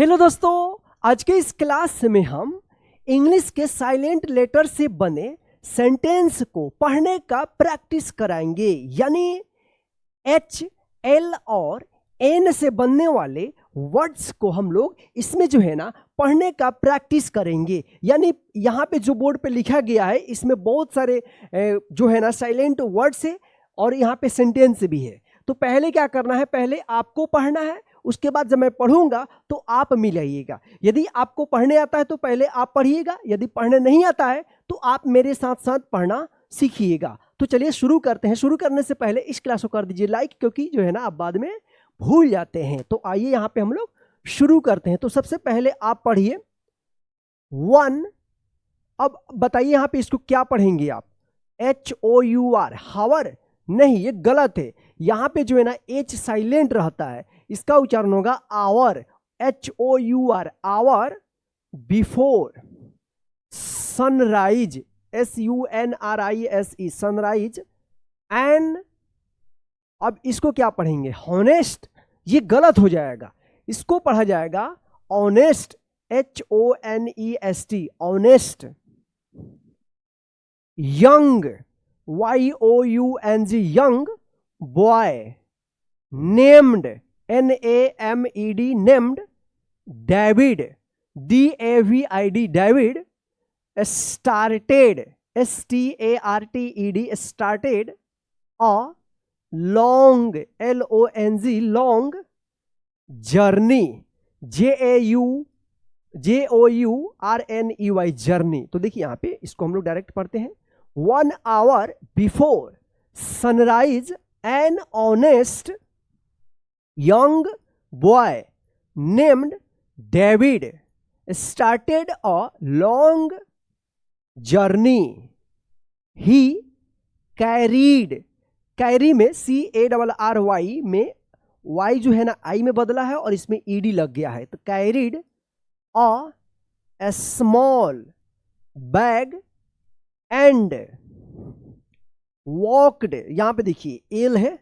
Hello दोस्तों, आज के इस क्लास में हम इंग्लिश के साइलेंट लेटर से बने सेंटेंस को पढ़ने का प्रैक्टिस कराएंगे। यानी एच, एल और एन से बनने वाले वर्ड्स को हम लोग इसमें जो है ना पढ़ने का प्रैक्टिस करेंगे। यानी यहाँ पे जो बोर्ड पे लिखा गया है इसमें बहुत सारे जो है ना साइलेंट वर्ड्स है और यहाँ पे सेंटेंस भी है। तो पहले क्या करना है, पहले आपको पढ़ना है, उसके बाद जब मैं पढ़ूंगा तो आप मिलाइएगा। यदि आपको पढ़ने आता है तो पहले आप पढ़िएगा, यदि पढ़ने नहीं आता है तो आप मेरे साथ साथ पढ़ना सीखिएगा। तो चलिए शुरू करते हैं। शुरू करने से पहले इस क्लास को कर दीजिए लाइक, क्योंकि जो है ना आप बाद में भूल जाते हैं। तो आइए यहाँ पे हम लोग शुरू करते हैं। तो सबसे पहले आप पढ़िए वन। अब बताइए यहाँ पे इसको क्या पढ़ेंगे आप? HOUR, हावर नहीं, ये गलत है। यहाँ पे जो है ना H साइलेंट रहता है, इसका उच्चारण होगा hour, HOUR, hour. Before sunrise, SUNRISE, sunrise. And अब इसको क्या पढ़ेंगे? हॉनेस्ट, ये गलत हो जाएगा, इसको पढ़ा जाएगा honest, HONEST, honest. Young, YOUNG, young boy. Named, NAMED, named. David, DAVID, David. Started, STARTED, started. Long, LONG, long. Journey, JOURNEY, journey. तो देखिए यहाँ पे इसको हम लोग डायरेक्ट पढ़ते हैं। 1 hour before sunrise, an honest young boy named David started a long journey. He carried, carry में CARRY में Y जो है ना I में बदला है और इसमें ED लग गया है। तो carried a small bag and walked. यहाँ पे देखिए एल है,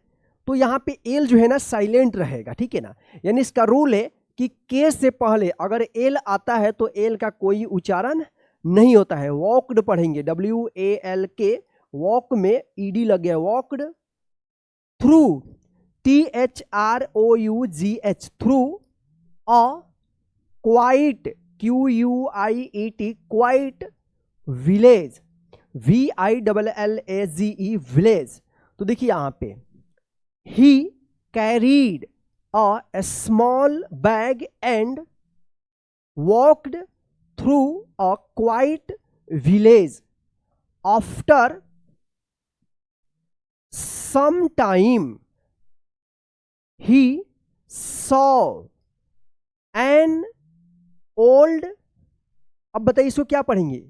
तो यहाँ पे एल जो है ना साइलेंट रहेगा, ठीक है ना। यानी इसका रूल है कि के से पहले अगर एल आता है तो एल का कोई उच्चारण नहीं होता है। वॉकड पढ़ेंगे, WALK, वॉक में ED लग गया, walked. Through, THROUGH, through. Quiet, QUIET, quiet. Village, VILLAGE, village. तो देखिए यहाँ पे ही carried a small bag and walked through a quiet village. After some time he saw an old। अब बताइए इसको क्या पढ़ेंगे?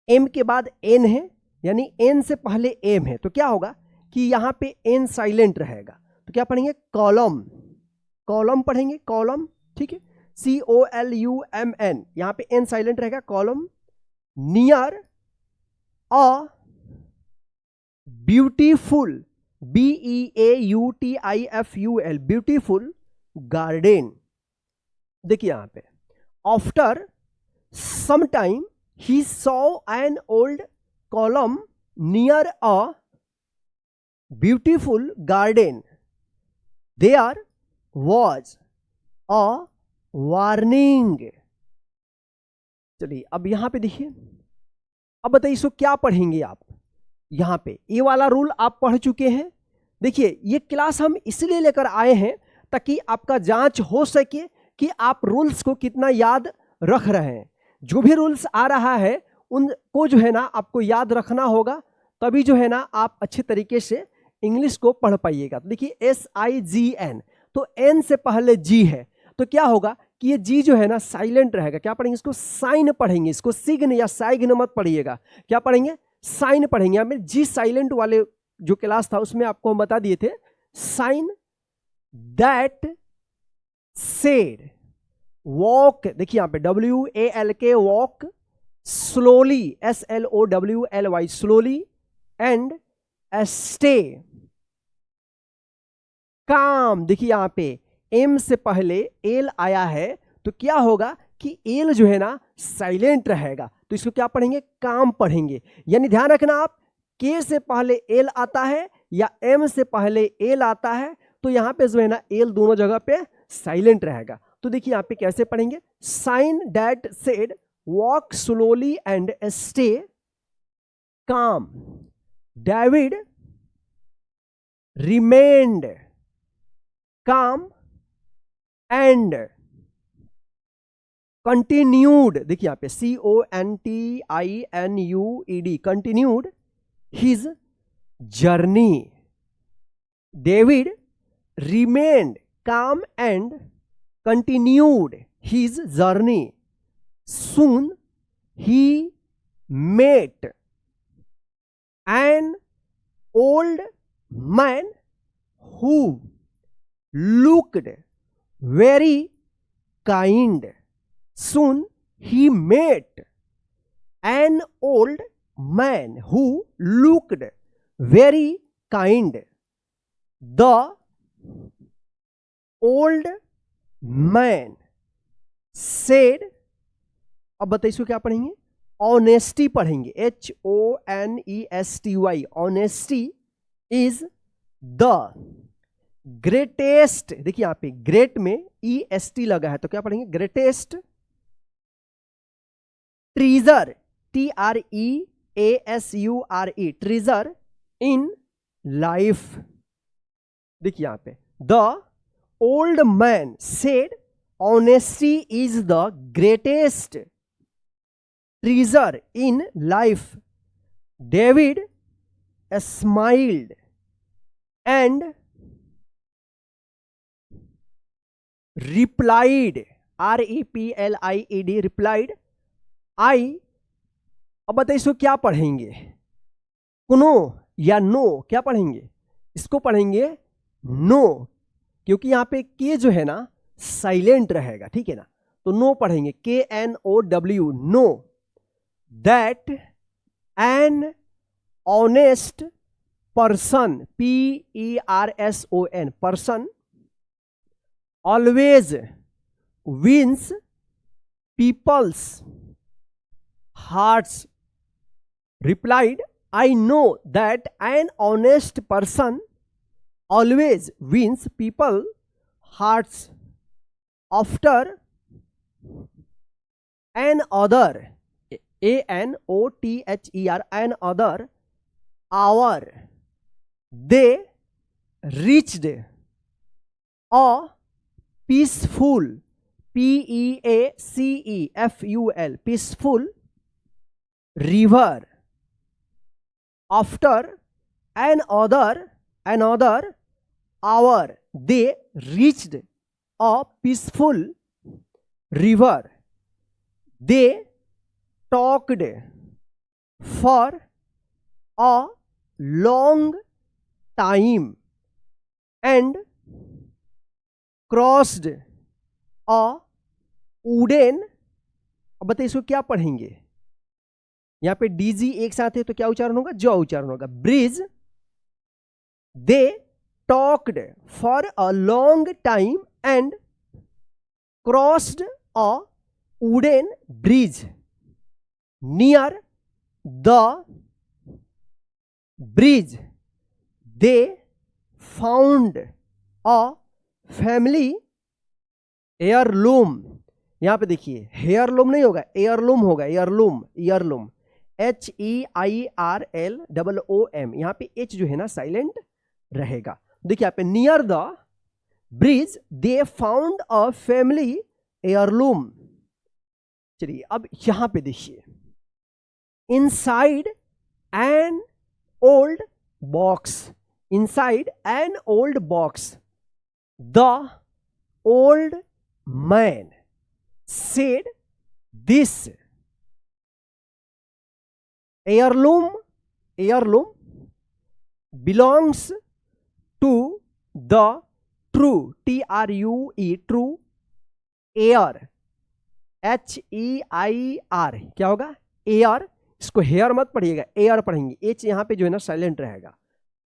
एम के बाद एन है, यानी एन से पहले एम है, तो क्या होगा कि यहां पे एन साइलेंट रहेगा। तो क्या पढ़ेंगे? कॉलम, कॉलम पढ़ेंगे, कॉलम, ठीक है। COLUMN, यहां पे एन साइलेंट रहेगा, column. Near a beautiful, BEAUTIFUL, beautiful garden. देखिए यहां पे after some time he saw an old column near a beautiful garden. There was a warning. चलिए अब यहां पे देखिए, अब बताइए इसको क्या पढ़ेंगे आप? यहाँ पे ये वाला रूल आप पढ़ चुके हैं। देखिए ये क्लास हम इसलिए लेकर आए हैं ताकि आपका जांच हो सके कि आप रूल्स को कितना याद रख रहे हैं। जो भी रूल्स आ रहा है उनको जो है ना आपको याद रखना होगा, तभी जो है ना आप अच्छे तरीके से इंग्लिश को पढ़ पाइएगा। तो देखिए SIGN, तो N से पहले G है, तो क्या होगा कि ये G जो है ना साइलेंट रहेगा। क्या पढ़ेंगे? इसको साइन पढ़ेंगे, इसको सिग्न या साइग्न मत पढ़िएगा। क्या पढ़ेंगे? साइन पढ़ेंगे। हमें जी साइलेंट वाले जो क्लास था उसमें आपको हम बता दिए थे साइन। दैट सेड वॉक, देखिए यहां पे WALK, walk. Slowly, SLOWLY, slowly. And stay काम, देखिए यहां पे एम से पहले एल आया है तो क्या होगा कि एल जो है ना साइलेंट रहेगा, तो इसको क्या पढ़ेंगे, काम पढ़ेंगे। यानी ध्यान रखना आप, के से पहले एल आता है या एम से पहले एल आता है, तो यहाँ पे जो है ना एल दोनों जगह पे साइलेंट रहेगा। तो देखिए यहाँ पे कैसे पढ़ेंगे, sign that said walk slowly and stay calm, David remained calm and continued, देखिए यहाँ पे CONTINUED, continued his journey. David remained calm and continued his journey. Soon he met an old man who looked very kind. Soon he met an old man who looked very kind. The old man said, अब बताइए इसको क्या पढ़ेंगे, honesty पढ़ेंगे, HONESTY, honesty is the greatest. देखिए यहाँ पे great में EST लगा है, तो क्या पढ़ेंगे, greatest treasure, TREASURE, treasure in life. देखिए यहाँ पे the old man said honesty is the greatest treasure in life. David smiled and replied, REPLIED, replied, I, अब बताइए इसको क्या पढ़ेंगे, नो या नो, क्या पढ़ेंगे, इसको पढ़ेंगे नो, क्योंकि यहाँ पे के जो है ना साइलेंट रहेगा, ठीक है ना, तो नो पढ़ेंगे, KNOW, know. That an honest person, PERSON, person always wins people's hearts. Replied, I know that an honest person always wins people's hearts. After another, ANOTHER, another hour, they reached a peaceful, PEACEFUL, peaceful river. After another hour, they reached a peaceful river. They talked for a long time and crossed a wooden, अब बताइए इसको क्या पढ़ेंगे, यहाँ पे DG एक साथ है तो क्या उच्चारण होगा, जो उच्चारण होगा, bridge. They talked for a long time and crossed a wooden bridge near the bridge. They found a family heirloom. यहां पे देखिए हेयरलूम नहीं होगा, एयरलूम होगा, एयरलूम, ईयरलूम, HEIRLOOM, यहां पे H जो है ना साइलेंट रहेगा। देखिए यहाँ पे near the bridge they found a family heirloom. चलिए अब यहां पे देखिए, inside an old box, inside an old box, the old man said, this heirloom belongs to the true, TRUE, true heir, HEIR, क्या होगा, एयर, इसको hair मत पढ़िएगा, एयर पढ़ेंगे, एच यहां पे जो है ना साइलेंट रहेगा,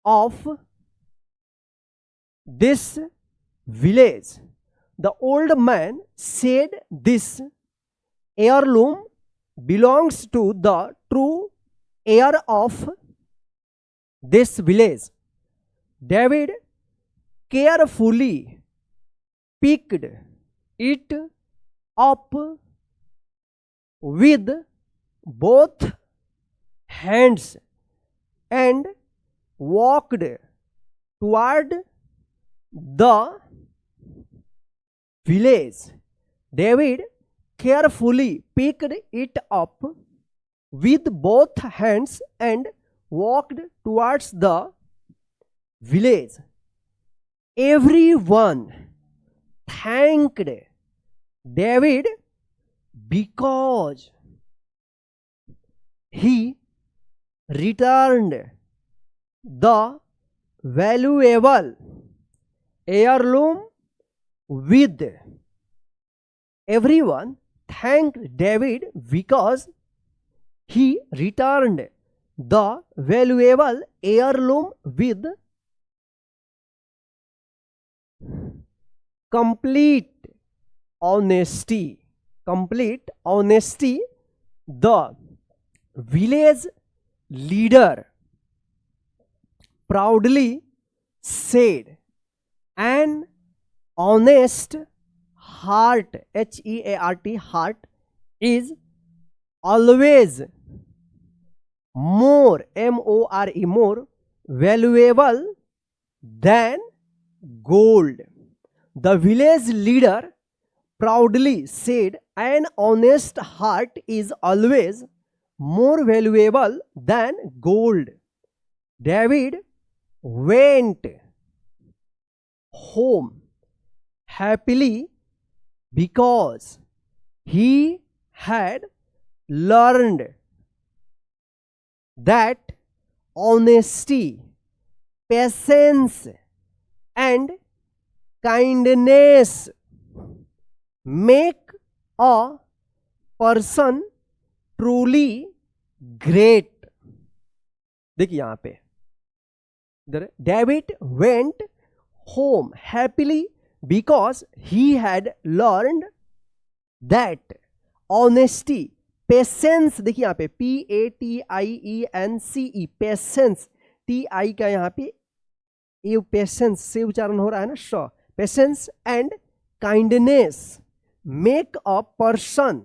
of this village, the old man said this heirloom belongs to the true heir of this village. David carefully picked it up with both hands and walked toward the village. David carefully picked it up with both hands and walked towards the village. Everyone thanked David because he returned the valuable heirloom with everyone thanked David because he returned the valuable heirloom with complete honesty. Complete honesty. The village leader proudly said, "An honest heart, H-E-A-R-T, heart, is always more, M-O-R-E, more valuable than gold." The village leader proudly said, "An honest heart is always more valuable than gold." David went home happily because he had learned that honesty, patience, and kindness make a person truly great. देखिए यहां पे David went home happily because he had learned that honesty, patience, देखिए यहाँ पे P-A-T-I-E-N-C-E, patience, T-I का यहाँ पे ये पेशेंस से उच्चारण हो रहा है ना, श, patience and kindness make a person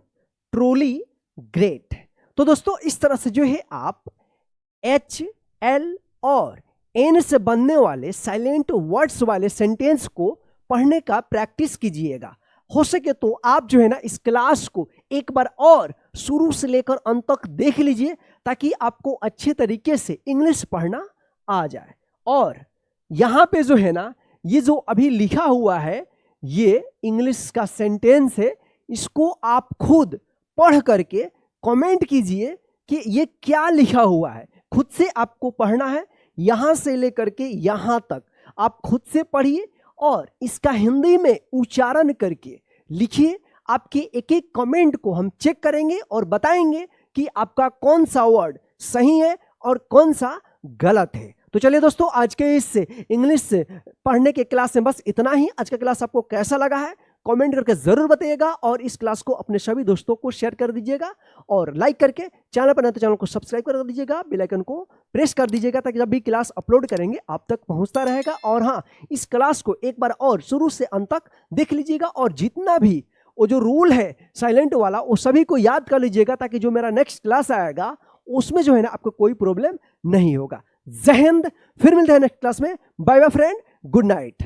truly great. तो दोस्तों इस तरह से जो है आप H, L और N से बनने वाले साइलेंट वर्ड्स वाले सेंटेंस को पढ़ने का प्रैक्टिस कीजिएगा। हो सके तो आप जो है ना इस क्लास को एक बार और शुरू से लेकर अंत तक देख लीजिए ताकि आपको अच्छे तरीके से इंग्लिश पढ़ना आ जाए। और यहाँ पे जो है ना ये जो अभी लिखा हुआ है ये इंग्लिश का सेंटेंस है, इसको आप खुद पढ़ करके कमेंट कीजिए कि ये क्या लिखा हुआ है। खुद से आपको पढ़ना है, यहाँ से लेकर के यहाँ तक आप खुद से पढ़िए और इसका हिंदी में उच्चारण करके लिखिए। आपके एक एक कमेंट को हम चेक करेंगे और बताएंगे कि आपका कौन सा वर्ड सही है और कौन सा गलत है। तो चलिए दोस्तों आज के इस इंग्लिश पढ़ने के क्लास में बस इतना ही। आज का क्लास आपको कैसा लगा है कमेंट करके जरूर बताइएगा और इस क्लास को अपने सभी दोस्तों को शेयर कर दीजिएगा और लाइक करके चैनल पर नए तो चैनल को सब्सक्राइब कर दीजिएगा, बेल आइकन को प्रेस कर दीजिएगा ताकि जब भी क्लास अपलोड करेंगे आप तक पहुंचता रहेगा। और हाँ, इस क्लास को एक बार और शुरू से अंत तक देख लीजिएगा और जितना भी वो जो रूल है साइलेंट वाला वो सभी को याद कर लीजिएगा ताकि जो मेरा नेक्स्ट क्लास आएगा उसमें जो है ना आपको कोई प्रॉब्लम नहीं होगा। जय हिंद, फिर मिलते हैं नेक्स्ट क्लास में। Bye bye friend, good night.